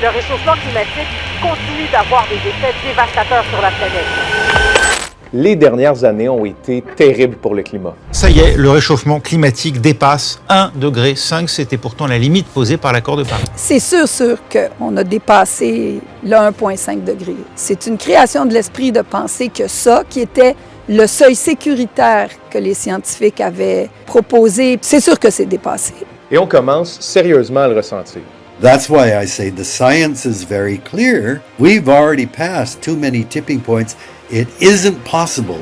Le réchauffement climatique continue d'avoir des effets dévastateurs sur la planète. Les dernières années ont été terribles pour le climat. Ça y est, le réchauffement climatique dépasse 1,5 degré. C'était pourtant la limite posée par l'accord de Paris. C'est sûr qu'on a dépassé le 1,5 degré. C'est une création de l'esprit de penser que ça, qui était le seuil sécuritaire que les scientifiques avaient proposé, c'est sûr que c'est dépassé. Et on commence sérieusement à le ressentir. That's why I say the science is very clear. We've already passed too many tipping points. It isn't possible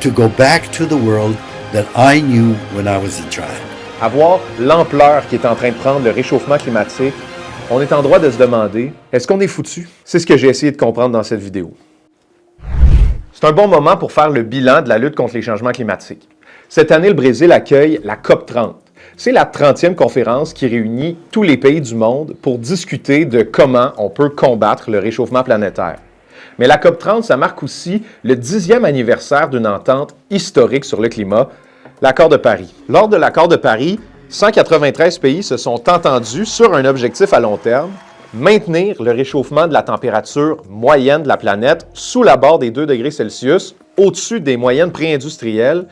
to go back to the world that I knew when I was a child. À voir l'ampleur qui est en train de prendre le réchauffement climatique, on est en droit de se demander, est-ce qu'on est foutu? C'est ce que j'ai essayé de comprendre dans cette vidéo. C'est un bon moment pour faire le bilan de la lutte contre les changements climatiques. Cette année, le Brésil accueille la COP30. C'est la 30e conférence qui réunit tous les pays du monde pour discuter de comment on peut combattre le réchauffement planétaire. Mais la COP30, ça marque aussi le 10e anniversaire d'une entente historique sur le climat, l'accord de Paris. Lors de l'accord de Paris, 193 pays se sont entendus sur un objectif à long terme, maintenir le réchauffement de la température moyenne de la planète sous la barre des 2 degrés Celsius, au-dessus des moyennes pré-industrielles,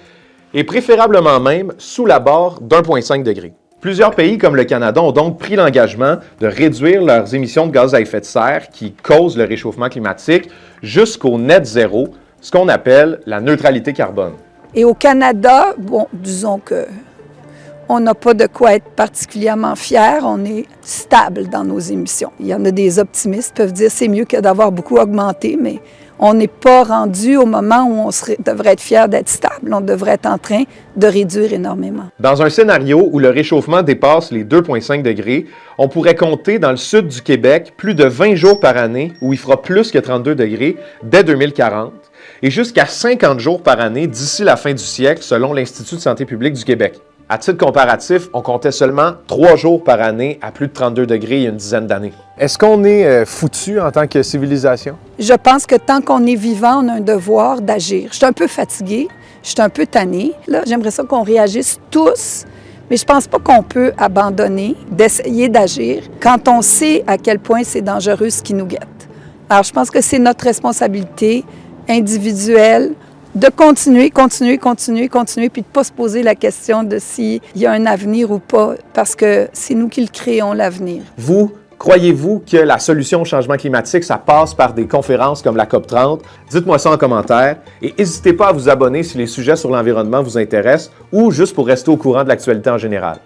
et préférablement même sous la barre d'1,5 degré. Plusieurs pays comme le Canada ont donc pris l'engagement de réduire leurs émissions de gaz à effet de serre qui causent le réchauffement climatique jusqu'au net zéro, ce qu'on appelle la neutralité carbone. Et au Canada, bon, disons que on n'a pas de quoi être particulièrement fier, on est stable dans nos émissions. Il y en a des optimistes qui peuvent dire que c'est mieux que d'avoir beaucoup augmenté, mais on n'est pas rendu au moment où on devrait être fier d'être stable. On devrait être en train de réduire énormément. Dans un scénario où le réchauffement dépasse les 2,5 degrés, on pourrait compter dans le sud du Québec plus de 20 jours par année où il fera plus que 32 degrés dès 2040 et jusqu'à 50 jours par année d'ici la fin du siècle selon l'Institut de santé publique du Québec. À titre comparatif, on comptait seulement 3 jours par année à plus de 32 degrés il y a une dizaine d'années. Est-ce qu'on est foutu en tant que civilisation? Je pense que tant qu'on est vivant, on a un devoir d'agir. Je suis un peu fatiguée, je suis un peu tannée. Là, j'aimerais ça qu'on réagisse tous, mais je pense pas qu'on peut abandonner d'essayer d'agir quand on sait à quel point c'est dangereux ce qui nous guette. Alors, je pense que c'est notre responsabilité individuelle de continuer, puis de ne pas se poser la question de s'il y a un avenir ou pas, parce que c'est nous qui le créons, l'avenir. Vous, croyez-vous que la solution au changement climatique, ça passe par des conférences comme la COP30? Dites-moi ça en commentaire et n'hésitez pas à vous abonner si les sujets sur l'environnement vous intéressent ou juste pour rester au courant de l'actualité en général.